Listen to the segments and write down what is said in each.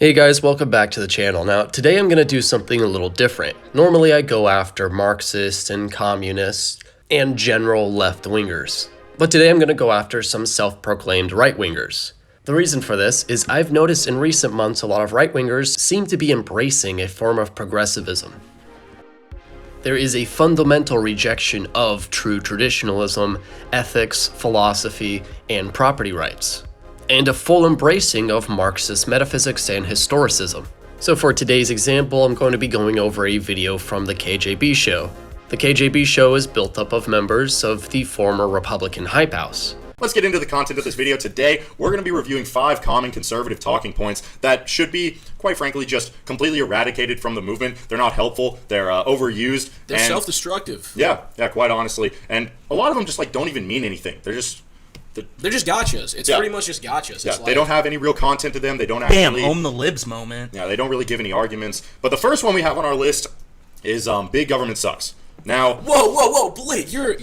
Hey guys, welcome back to the channel. Now, today I'm going to do something a little different. Normally I go after Marxists and communists and general left-wingers. But today I'm going to go after some self-proclaimed right-wingers. The reason for this is I've noticed in recent months a lot of right-wingers seem to be embracing a form of progressivism. There is a fundamental rejection of true traditionalism, ethics, philosophy, and property rights, and a full embracing of Marxist metaphysics and historicism. So for today's example, I'm going to be going over a video from the KGB show. The KGB show is built up of members of the former Republican Hype House. Let's get into the content of this video. Today, we're going to be reviewing 5 common conservative talking points that should be, quite frankly, just completely eradicated from the movement. They're not helpful. They're overused. They're self-destructive. Yeah, quite honestly. And a lot of them just don't even mean anything. They're just gotchas. It's pretty much just gotchas. Yeah, they don't have any real content to them. They don't actually... own the libs moment. Yeah, they don't really give any arguments. But the first one we have on our list is big government sucks. Now... Whoa, Blake, you're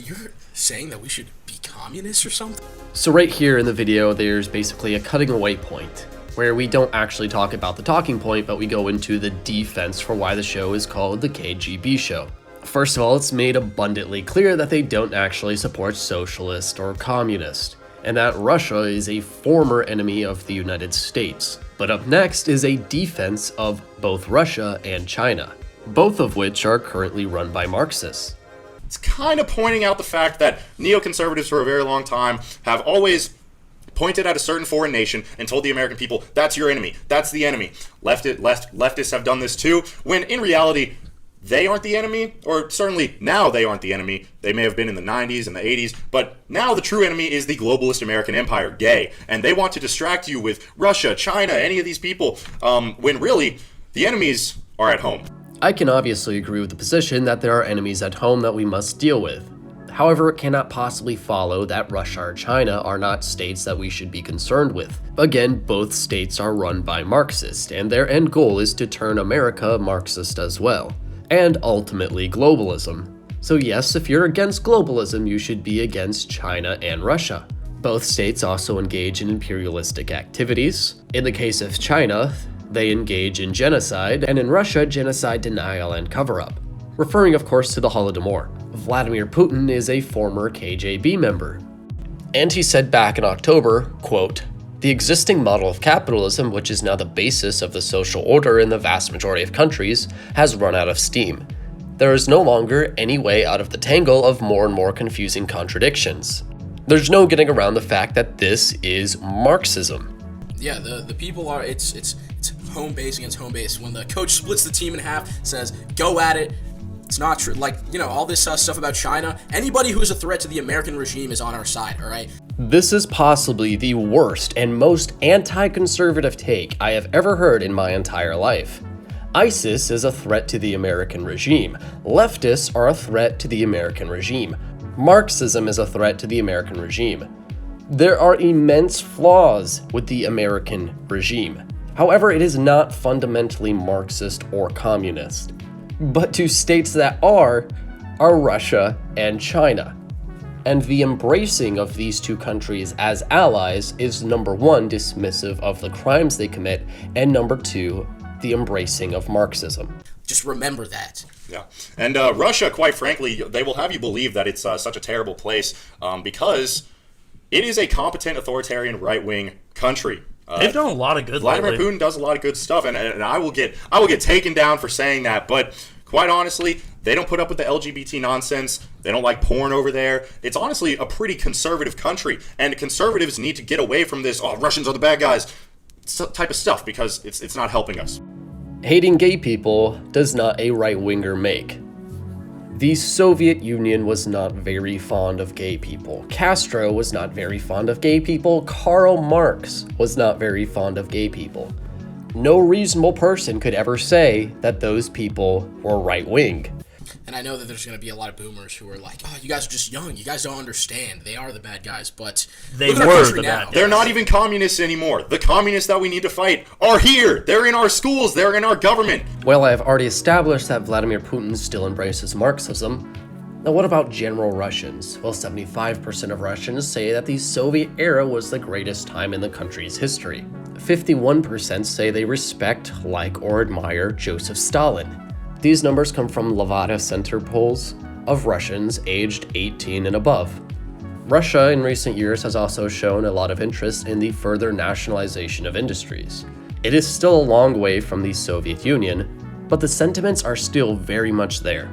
saying that we should be communists or something? So right here in the video, there's basically a cutting away point, where we don't actually talk about the talking point, but we go into the defense for why the show is called the KGB show. First of all, it's made abundantly clear that they don't actually support socialist or communist, and that Russia is a former enemy of the United States. But up next is a defense of both Russia and China, both of which are currently run by Marxists. It's kind of pointing out the fact that neoconservatives for a very long time have always pointed at a certain foreign nation and told the American people, that's your enemy, that's the enemy. Leftists have done this too, when in reality, they aren't the enemy, or certainly now they aren't the enemy. They may have been in the 90s and the 80s, but now the true enemy is the globalist American empire, gay. And they want to distract you with Russia, China, any of these people, when really, the enemies are at home. I can obviously agree with the position that there are enemies at home that we must deal with. However, it cannot possibly follow that Russia or China are not states that we should be concerned with. Again, both states are run by Marxists, and their end goal is to turn America Marxist as well, and ultimately globalism. So yes, if you're against globalism, you should be against China and Russia. Both states also engage in imperialistic activities. In the case of China, they engage in genocide, and in Russia, genocide denial and cover-up. Referring, of course, to the Holodomor. Vladimir Putin is a former KGB member. And he said back in October, quote, "The existing model of capitalism, which is now the basis of the social order in the vast majority of countries, has run out of steam. There is no longer any way out of the tangle of more and more confusing contradictions. There's no getting around the fact that this is Marxism." Yeah, the people are, it's home base against home base. When the coach splits the team in half, says, go at it, it's not true. Like, all this stuff about China, anybody who's a threat to the American regime is on our side, all right? This is possibly the worst and most anti-conservative take I have ever heard in my entire life. ISIS is a threat to the American regime. Leftists are a threat to the American regime. Marxism is a threat to the American regime. There are immense flaws with the American regime. However, it is not fundamentally Marxist or communist. But two states that are Russia and China. And the embracing of these two countries as allies is number 1, dismissive of the crimes they commit, and number 2, the embracing of Marxism. Just remember that. Yeah, and Russia, quite frankly, they will have you believe that it's such a terrible place because it is a competent, authoritarian, right-wing country. They've done a lot of good. Vladimir Putin does a lot of good stuff, and I will get taken down for saying that. But quite honestly, they don't put up with the LGBT nonsense. They don't like porn over there. It's honestly a pretty conservative country, and conservatives need to get away from this. Oh, Russians are the bad guys, type of stuff, because it's not helping us. Hating gay people does not a right-winger make. The Soviet Union was not very fond of gay people. Castro was not very fond of gay people. Karl Marx was not very fond of gay people. No reasonable person could ever say that those people were right-wing. And I know that there's going to be a lot of boomers who are like, oh, you guys are just young. You guys don't understand. They are the bad guys, but they were the bad guys. They're not even communists anymore. The communists that we need to fight are here. They're in our schools. They're in our government. Well, I have already established that Vladimir Putin still embraces Marxism. Now, what about general Russians? Well, 75% of Russians say that the Soviet era was the greatest time in the country's history. 51% say they respect, like, or admire Joseph Stalin. These numbers come from Levada Center polls of Russians aged 18 and above. Russia in recent years has also shown a lot of interest in the further nationalization of industries. It is still a long way from the Soviet Union, but the sentiments are still very much there.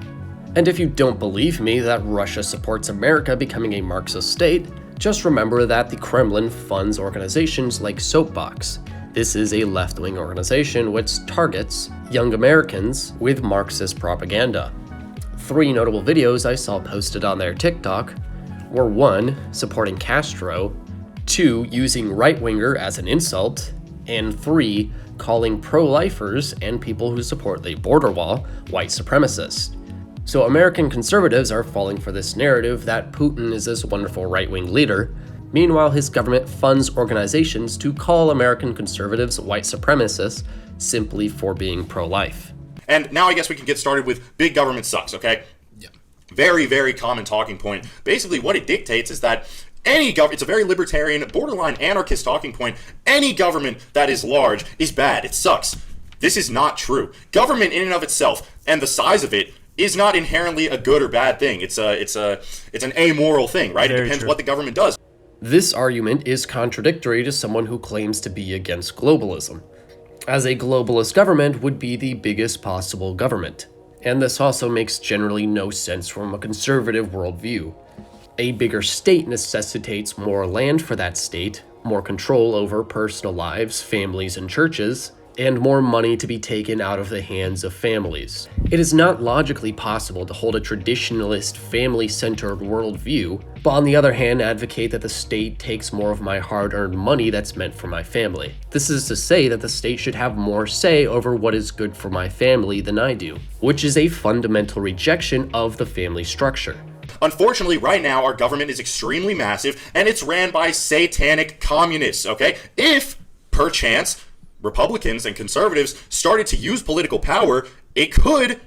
And if you don't believe me that Russia supports America becoming a Marxist state, just remember that the Kremlin funds organizations like Soapbox. This is a left-wing organization which targets young Americans with Marxist propaganda. 3 notable videos I saw posted on their TikTok were 1, supporting Castro, 2, using right-winger as an insult, and 3, calling pro-lifers and people who support the border wall white supremacists. So American conservatives are falling for this narrative that Putin is this wonderful right-wing leader. Meanwhile, his government funds organizations to call American conservatives white supremacists simply for being pro-life. And now I guess we can get started with big government sucks, okay? Yeah. Very, very common talking point. Basically, what it dictates is that any government, it's a very libertarian, borderline anarchist talking point. Any government that is large is bad. It sucks. This is not true. Government in and of itself and the size of it is not inherently a good or bad thing. It's an amoral thing, right? Very It depends true. what the government does. This argument is contradictory to someone who claims to be against globalism, as a globalist government would be the biggest possible government. And this also makes generally no sense from a conservative worldview. A bigger state necessitates more land for that state, more control over personal lives, families, and churches, and more money to be taken out of the hands of families. It is not logically possible to hold a traditionalist, family-centered worldview, but on the other hand advocate that the state takes more of my hard-earned money that's meant for my family. This is to say that the state should have more say over what is good for my family than I do, which is a fundamental rejection of the family structure. Unfortunately, right now, our government is extremely massive, and it's ran by satanic communists, okay? If, perchance, Republicans and conservatives started to use political power, it could,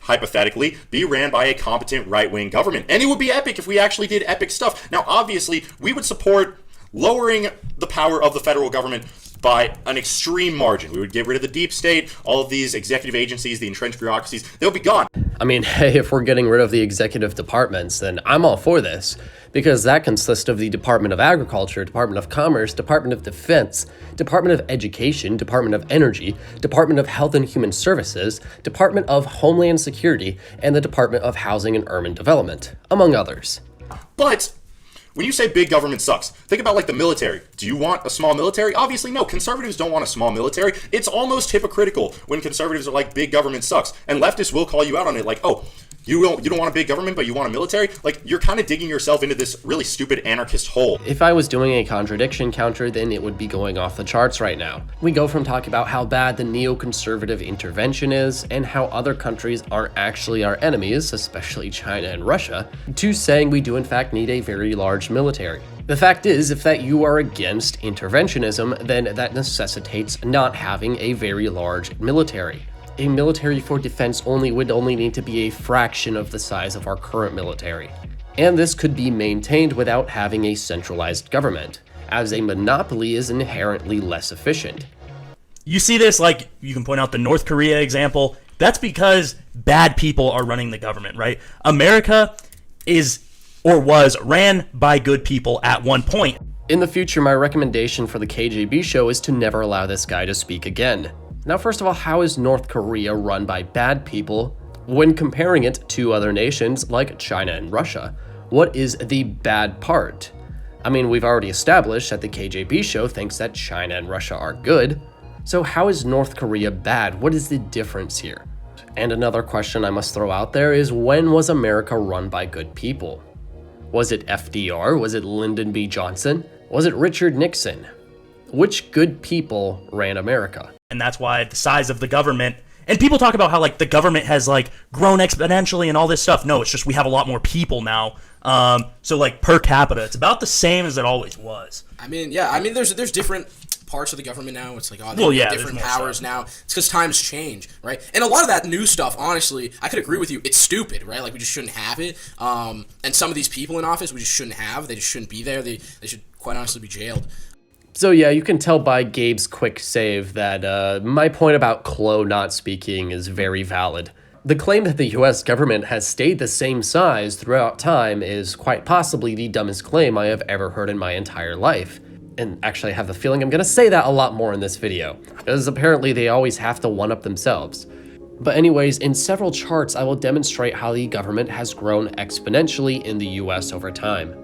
hypothetically, be ran by a competent right-wing government. And it would be epic if we actually did epic stuff. Now, obviously, we would support lowering the power of the federal government by an extreme margin. We would get rid of the deep state, all of these executive agencies, the entrenched bureaucracies, they'll be gone. I mean, hey, if we're getting rid of the executive departments, then I'm all for this, because that consists of the Department of Agriculture, Department of Commerce, Department of Defense, Department of Education, Department of Energy, Department of Health and Human Services, Department of Homeland Security, and the Department of Housing and Urban Development, among others. But when you say big government sucks, think about like the military. Do you want a small military? Obviously no. Conservatives don't want a small military. It's almost hypocritical when conservatives are like big government sucks. And leftists will call you out on it like, oh, you don't want a big government, but you want a military? Like, you're kind of digging yourself into this really stupid anarchist hole. If I was doing a contradiction counter, then it would be going off the charts right now. We go from talking about how bad the neoconservative intervention is and how other countries aren't actually our enemies, especially China and Russia, to saying we do in fact need a very large military. The fact is, if that you are against interventionism, then that necessitates not having a very large military. A military for defense only would only need to be a fraction of the size of our current military. And this could be maintained without having a centralized government, as a monopoly is inherently less efficient. You see this, like, you can point out the North Korea example. That's because bad people are running the government, right? America is, or was, ran by good people at one point. In the future, my recommendation for the KGB show is to never allow this guy to speak again. Now, first of all, how is North Korea run by bad people when comparing it to other nations like China and Russia? What is the bad part? I mean, we've already established that the KGB show thinks that China and Russia are good. So how is North Korea bad? What is the difference here? And another question I must throw out there is, when was America run by good people? Was it FDR? Was it Lyndon B. Johnson? Was it Richard Nixon? Which good people ran America? And that's why the size of the government, and people talk about how like the government has like grown exponentially and all this stuff. No, it's just we have a lot more people now. So like per capita, it's about the same as it always was. I mean, yeah. I mean, there's different parts of the government now. It's like, oh, Well, they yeah, have different there's more powers stuff. now. It's because times change, right? And a lot of that new stuff, honestly, I could agree with you. It's stupid, right? Like, we just shouldn't have it. And some of these people in office, we just shouldn't have. They just shouldn't be there. They should quite honestly be jailed. So yeah, you can tell by Gabe's quick save that my point about Clo not speaking is very valid. The claim that the US government has stayed the same size throughout time is quite possibly the dumbest claim I have ever heard in my entire life. And actually I have the feeling I'm gonna say that a lot more in this video, because apparently they always have to one-up themselves. But anyways, in several charts I will demonstrate how the government has grown exponentially in the US over time.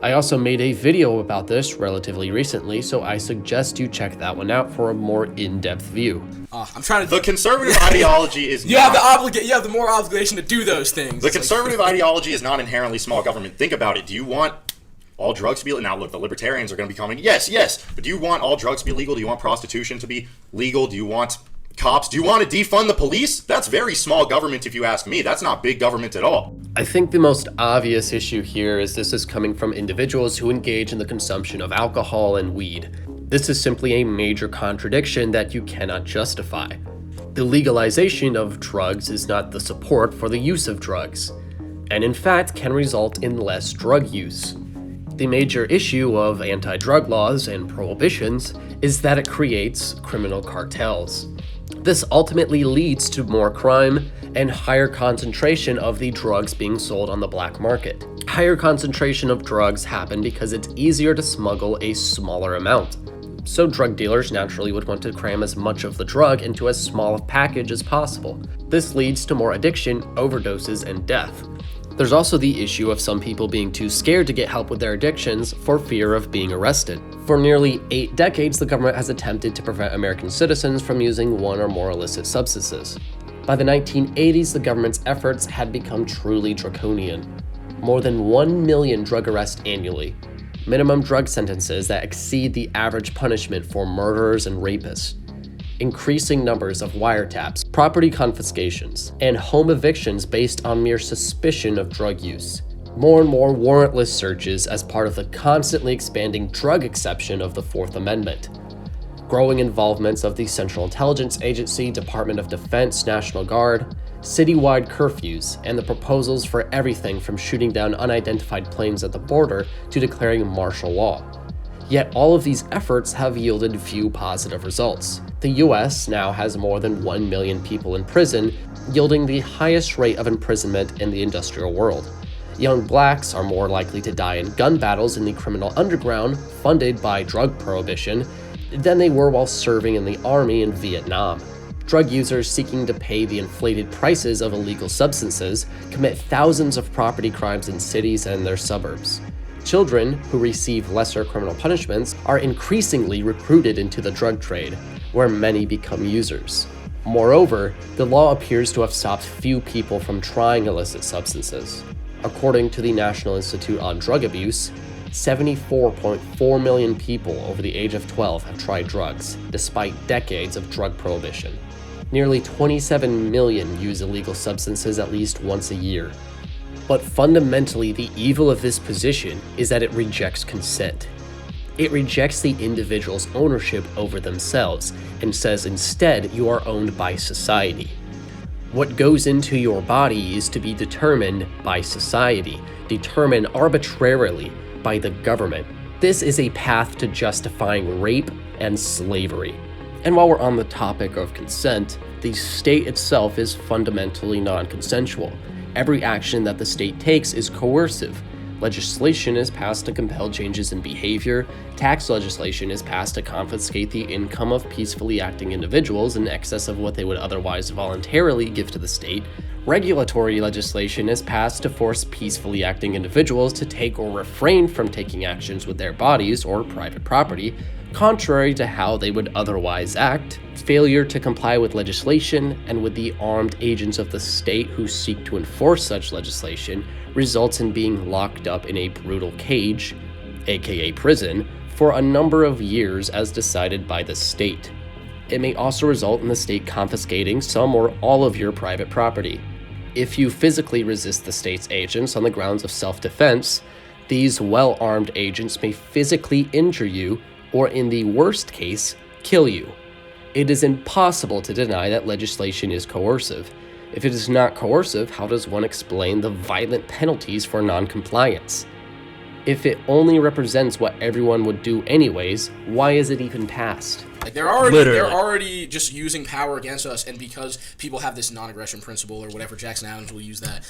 I also made a video about this relatively recently, so I suggest you check that one out for a more in-depth view. I'm trying to. The conservative ideology is You have the moral obligation to do those things. The conservative ideology is not inherently small government. Think about it. Do you want all drugs to be legal? Now, look, the libertarians are going to be coming. Yes. But do you want all drugs to be legal? Do you want prostitution to be legal? Do you want cops? Do you want to defund the police? That's very small government, if you ask me. That's not big government at all. I think the most obvious issue here is this is coming from individuals who engage in the consumption of alcohol and weed. This is simply a major contradiction that you cannot justify. The legalization of drugs is not the support for the use of drugs, and in fact can result in less drug use. The major issue of anti-drug laws and prohibitions is that it creates criminal cartels. This ultimately leads to more crime and higher concentration of the drugs being sold on the black market. Higher concentration of drugs happen because it's easier to smuggle a smaller amount. So drug dealers naturally would want to cram as much of the drug into as small a package as possible. This leads to more addiction, overdoses, and death. There's also the issue of some people being too scared to get help with their addictions for fear of being arrested. For nearly 8 decades, the government has attempted to prevent American citizens from using one or more illicit substances. By the 1980s, the government's efforts had become truly draconian. More than 1 million drug arrests annually, minimum drug sentences that exceed the average punishment for murderers and rapists, increasing numbers of wiretaps, property confiscations, and home evictions based on mere suspicion of drug use. More and more warrantless searches as part of the constantly expanding drug exception of the Fourth Amendment. Growing involvements of the Central Intelligence Agency, Department of Defense, National Guard, citywide curfews, and the proposals for everything from shooting down unidentified planes at the border to declaring martial law. Yet all of these efforts have yielded few positive results. The US now has more than 1 million people in prison, yielding the highest rate of imprisonment in the industrial world. Young blacks are more likely to die in gun battles in the criminal underground, funded by drug prohibition, than they were while serving in the army in Vietnam. Drug users seeking to pay the inflated prices of illegal substances commit thousands of property crimes in cities and their suburbs. Children who receive lesser criminal punishments are increasingly recruited into the drug trade, where many become users. Moreover, the law appears to have stopped few people from trying illicit substances. According to the National Institute on Drug Abuse, 74.4 million people over the age of 12 have tried drugs, despite decades of drug prohibition. Nearly 27 million use illegal substances at least once a year. But fundamentally, the evil of this position is that it rejects consent. It rejects the individual's ownership over themselves and says instead you are owned by society. What goes into your body is to be determined by society, determined arbitrarily by the government. This is a path to justifying rape and slavery. And while we're on the topic of consent, the state itself is fundamentally non-consensual. Every action that the state takes is coercive. Legislation is passed to compel changes in behavior. Tax legislation is passed to confiscate the income of peacefully acting individuals in excess of what they would otherwise voluntarily give to the state. Regulatory legislation is passed to force peacefully acting individuals to take or refrain from taking actions with their bodies or private property, contrary to how they would otherwise act. Failure to comply with legislation and with the armed agents of the state who seek to enforce such legislation results in being locked up in a brutal cage, aka prison, for a number of years as decided by the state. It may also result in the state confiscating some or all of your private property. If you physically resist the state's agents on the grounds of self-defense, these well-armed agents may physically injure you or in the worst case, kill you. It is impossible to deny that legislation is coercive. If it is not coercive, how does one explain the violent penalties for non-compliance? If it only represents what everyone would do anyways, why is it even passed? Like they're already just using power against us, and because people have this non-aggression principle or whatever, Jackson Adams will use that.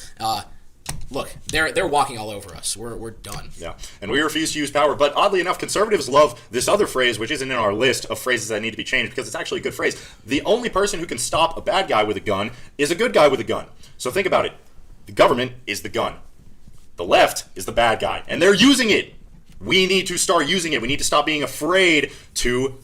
Look, they're walking all over us. We're done. Yeah, and we refuse to use power. But oddly enough, conservatives love this other phrase, which isn't in our list of phrases that need to be changed because it's actually a good phrase. The only person who can stop a bad guy with a gun is a good guy with a gun. So think about it. The government is the gun. The left is the bad guy, and they're using it. We need to start using it. We need to stop being afraid to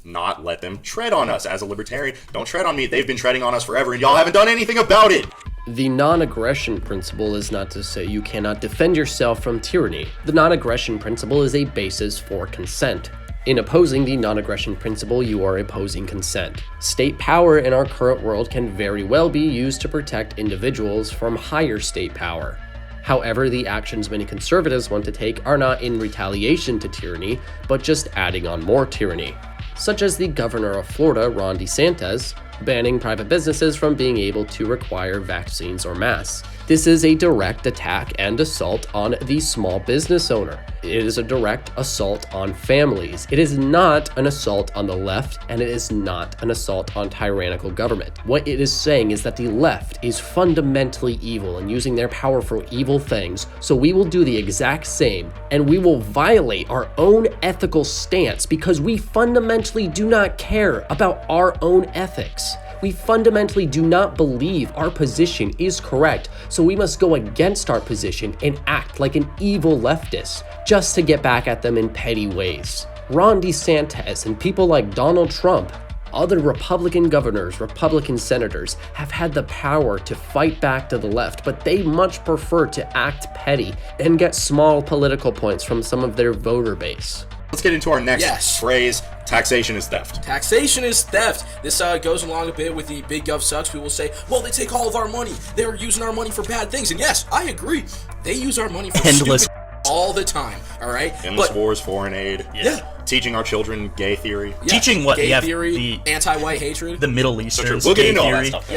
not let them tread on us. As a libertarian, don't tread on me. They've been treading on us forever, and y'all haven't done anything about it. The non-aggression principle is not to say you cannot defend yourself from tyranny. The non-aggression principle is a basis for consent. In opposing the non-aggression principle, you are opposing consent. State power in our current world can very well be used to protect individuals from higher state power. However, the actions many conservatives want to take are not in retaliation to tyranny, but just adding on more tyranny. Such as the governor of Florida, Ron DeSantis, banning private businesses from being able to require vaccines or masks. This is a direct attack and assault on the small business owner. It is a direct assault on families. It is not an assault on the left, and it is not an assault on tyrannical government. What it is saying is that the left is fundamentally evil and using their power for evil things, so we will do the exact same, and we will violate our own ethical stance because we fundamentally do not care about our own ethics. We fundamentally do not believe our position is correct, so we must go against our position and act like an evil leftist just to get back at them in petty ways. Ron DeSantis and people like Donald Trump, other Republican governors, Republican senators have had the power to fight back to the left, but they much prefer to act petty and get small political points from some of their voter base. Let's get into our next phrase. Taxation is theft. Taxation is theft. This goes along a bit with the big gov sucks. People will say, well, they take all of our money. They're using our money for bad things. And yes, I agree. They use our money for endless stupid all the time. All right? Endless wars, foreign aid. Yeah. Teaching our children gay theory. Yeah. Teaching what? Gay theory, the anti-white hatred. The Middle Eastern We'll get into all theory. that stuff.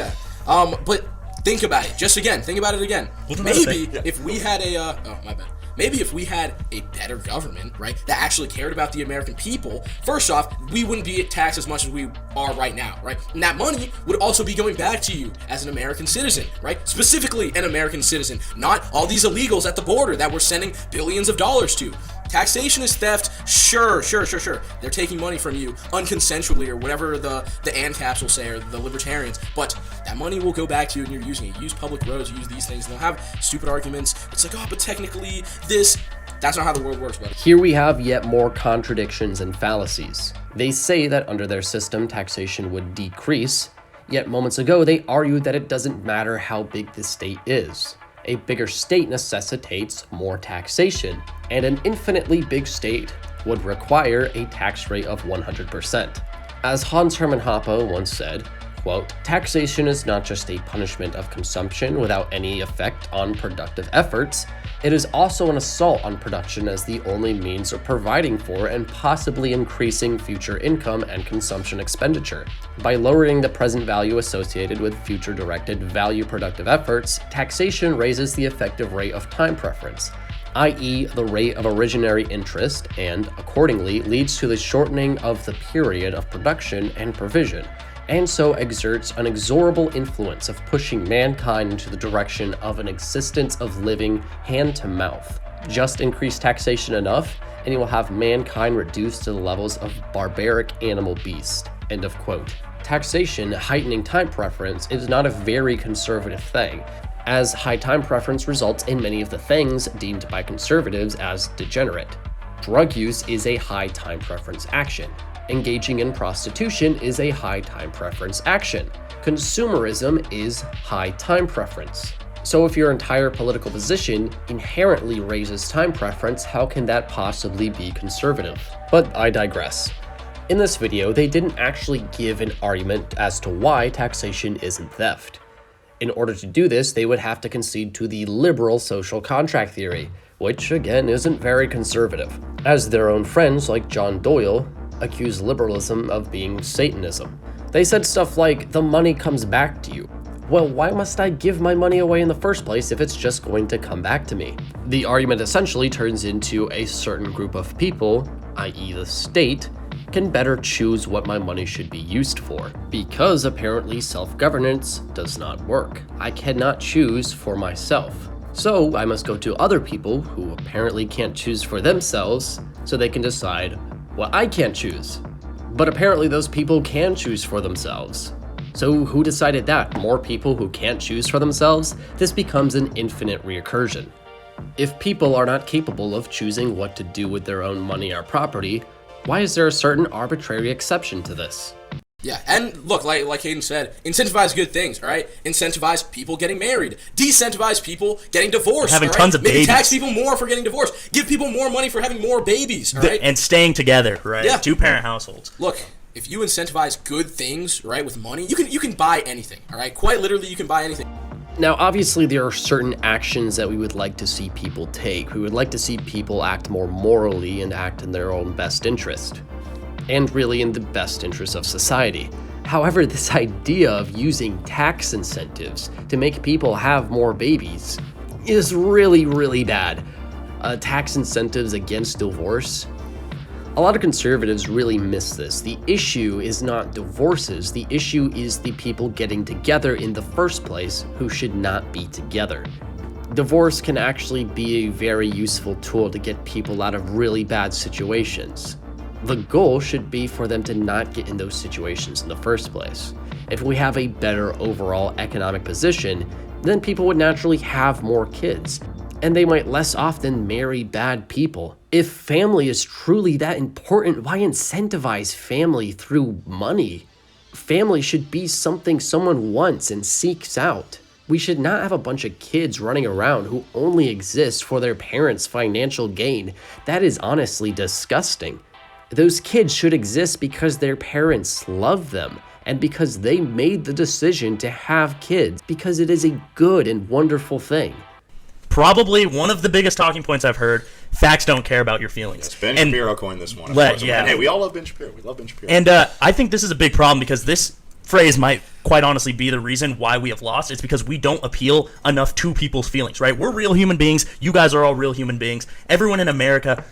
Yeah. But think about it. Think about it again. Maybe if we had Maybe if we had a better government, right, that actually cared about the American people, first off, we wouldn't be taxed as much as we are right now, right? And that money would also be going back to you as an American citizen, right? Specifically an American citizen, not all these illegals at the border that we're sending billions of dollars to. Taxation is theft, sure. They're taking money from you unconsensually or whatever the ANCAPs will say or the libertarians, but that money will go back to you and you're using it. Use public roads, use these things, and they'll have stupid arguments. It's like, oh, but technically this, that's not how the world works, buddy. Here we have yet more contradictions and fallacies. They say that under their system, taxation would decrease, yet moments ago they argued that it doesn't matter how big the state is. A bigger state necessitates more taxation, and an infinitely big state would require a tax rate of 100%. As Hans Hermann Hoppe once said, quote, taxation is not just a punishment of consumption without any effect on productive efforts, it is also an assault on production as the only means of providing for and possibly increasing future income and consumption expenditure. By lowering the present value associated with future directed value productive efforts, taxation raises the effective rate of time preference, i.e. the rate of originary interest, and accordingly leads to the shortening of the period of production and provision, and so exerts an inexorable influence of pushing mankind into the direction of an existence of living hand to mouth. Just increase taxation enough, and you will have mankind reduced to the levels of barbaric animal beast. End of quote. Taxation heightening time preference is not a very conservative thing, as high time preference results in many of the things deemed by conservatives as degenerate. Drug use is a high time preference action. Engaging in prostitution is a high time preference action. Consumerism is high time preference. So if your entire political position inherently raises time preference, how can that possibly be conservative? But I digress. In this video, they didn't actually give an argument as to why taxation isn't theft. In order to do this, they would have to concede to the liberal social contract theory, which again isn't very conservative, as their own friends like John Doyle accuse liberalism of being Satanism. They said stuff like, the money comes back to you. Well, why must I give my money away in the first place if it's just going to come back to me? The argument essentially turns into a certain group of people, i.e. the state, can better choose what my money should be used for, because apparently self-governance does not work. I cannot choose for myself. So I must go to other people who apparently can't choose for themselves so they can decide what I can't choose. But apparently those people can choose for themselves. So who decided that? More people who can't choose for themselves? This becomes an infinite recursion. If people are not capable of choosing what to do with their own money or property, why is there a certain arbitrary exception to this? Yeah, and look, like Hayden said, incentivize good things, all right? Incentivize people getting married. Decentivize people getting divorced, having all right? tons of Maybe babies. tax people more for getting divorced. Give people more money for having more babies, all right? And staying together, right? Yeah. 2-parent households. Look, if you incentivize good things, right, with money, you can buy anything, all right? Quite literally, you can buy anything. Now, obviously, there are certain actions that we would like to see people take. We would like to see people act more morally and act in their own best interest, and really in the best interest of society. However, this idea of using tax incentives to make people have more babies is really, really bad. Tax incentives against divorce. A lot of conservatives really miss this. The issue is not divorces, the issue is the people getting together in the first place who should not be together. Divorce can actually be a very useful tool to get people out of really bad situations. The goal should be for them to not get in those situations in the first place. If we have a better overall economic position, then people would naturally have more kids, and they might less often marry bad people. If family is truly that important, why incentivize family through money? Family should be something someone wants and seeks out. We should not have a bunch of kids running around who only exist for their parents' financial gain. That is honestly disgusting. Those kids should exist because their parents love them and because they made the decision to have kids, because it is a good and wonderful thing. Probably one of the biggest talking points I've heard, facts don't care about your feelings. Ben And- Shapiro coined this one. Yeah. And hey, we all love Ben Shapiro. We love Ben Shapiro. And I think this is a big problem because this phrase might quite honestly be the reason why we have lost. It's because we don't appeal enough to people's feelings, right? We're real human beings. You guys are all real human beings. Everyone in America,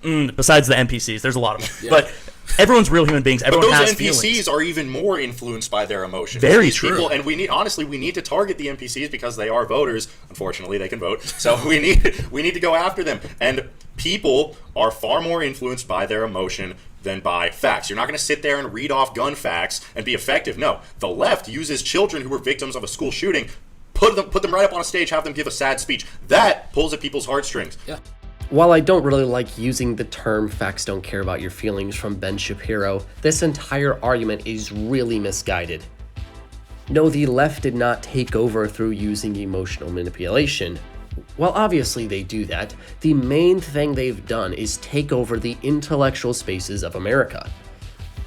besides the NPCs, there's a lot of them. Yeah. But everyone's real human beings. Everyone But those has NPCs feelings. are even more influenced by their emotions. Very These true. People, and we need to target the NPCs because they are voters. Unfortunately, they can vote, so we need to go after them. And people are far more influenced by their emotion than by facts. You're not going to sit there and read off gun facts and be effective. No, the left uses children who were victims of a school shooting, put them right up on a stage, have them give a sad speech. That pulls at people's heartstrings. Yeah. While I don't really like using the term facts don't care about your feelings from Ben Shapiro, this entire argument is really misguided. No, the left did not take over through using emotional manipulation. While obviously they do that, the main thing they've done is take over the intellectual spaces of America.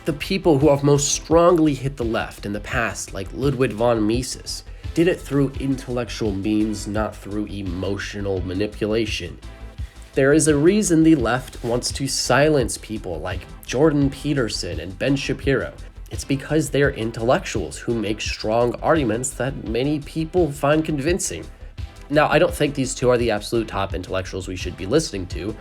The people who have most strongly hit the left in the past, like Ludwig von Mises, did it through intellectual means, not through emotional manipulation. There is a reason the left wants to silence people like Jordan Peterson and Ben Shapiro. It's because they're intellectuals who make strong arguments that many people find convincing. Now, I don't think these two are the absolute top intellectuals we should be listening to,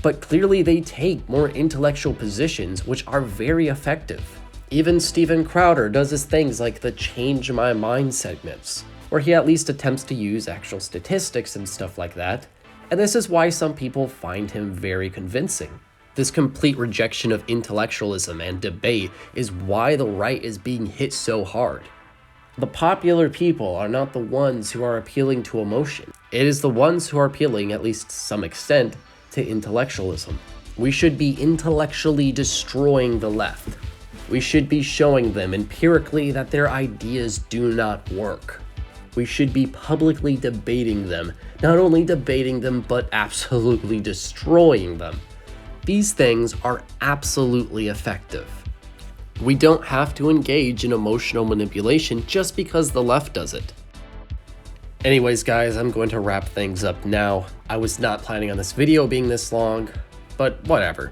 but clearly they take more intellectual positions which are very effective. Even Steven Crowder does his things like the Change My Mind segments, where he at least attempts to use actual statistics and stuff like that. And this is why some people find him very convincing. This complete rejection of intellectualism and debate is why the right is being hit so hard. The popular people are not the ones who are appealing to emotion. It is the ones who are appealing, at least to some extent, to intellectualism. We should be intellectually destroying the left. We should be showing them empirically that their ideas do not work. We should be publicly debating them, not only debating them, but absolutely destroying them. These things are absolutely effective. We don't have to engage in emotional manipulation just because the left does it. Anyways, guys, I'm going to wrap things up now. I was not planning on this video being this long, but whatever.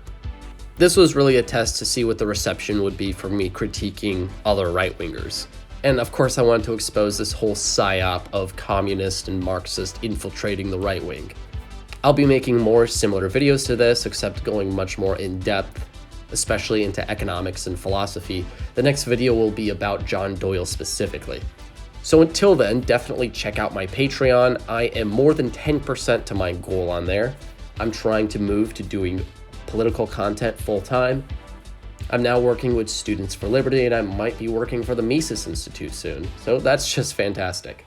This was really a test to see what the reception would be for me critiquing other right-wingers. And of course I wanted to expose this whole psyop of communist and Marxist infiltrating the right wing. I'll be making more similar videos to this, except going much more in depth, especially into economics and philosophy. The next video will be about John Doyle specifically. So until then, definitely check out my Patreon. I am more than 10% to my goal on there. I'm trying to move to doing political content full-time. I'm now working with Students for Liberty, and I might be working for the Mises Institute soon, so that's just fantastic.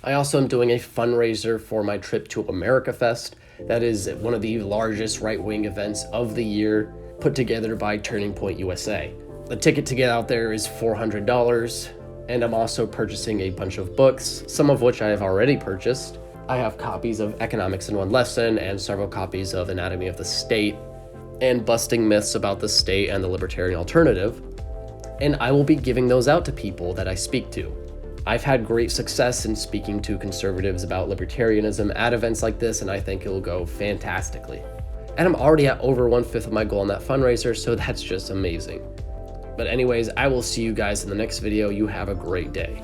I also am doing a fundraiser for my trip to America Fest. That is one of the largest right-wing events of the year, put together by Turning Point USA. The ticket to get out there is $400, and I'm also purchasing a bunch of books, some of which I have already purchased. I have copies of Economics in One Lesson and several copies of Anatomy of the State, and Busting Myths About the State and the Libertarian Alternative, and I will be giving those out to people that I speak to. I've had great success in speaking to conservatives about libertarianism at events like this, and I think it will go fantastically. And I'm already at over 1/5 of my goal on that fundraiser, so that's just amazing. But anyways, I will see you guys in the next video. You have a great day.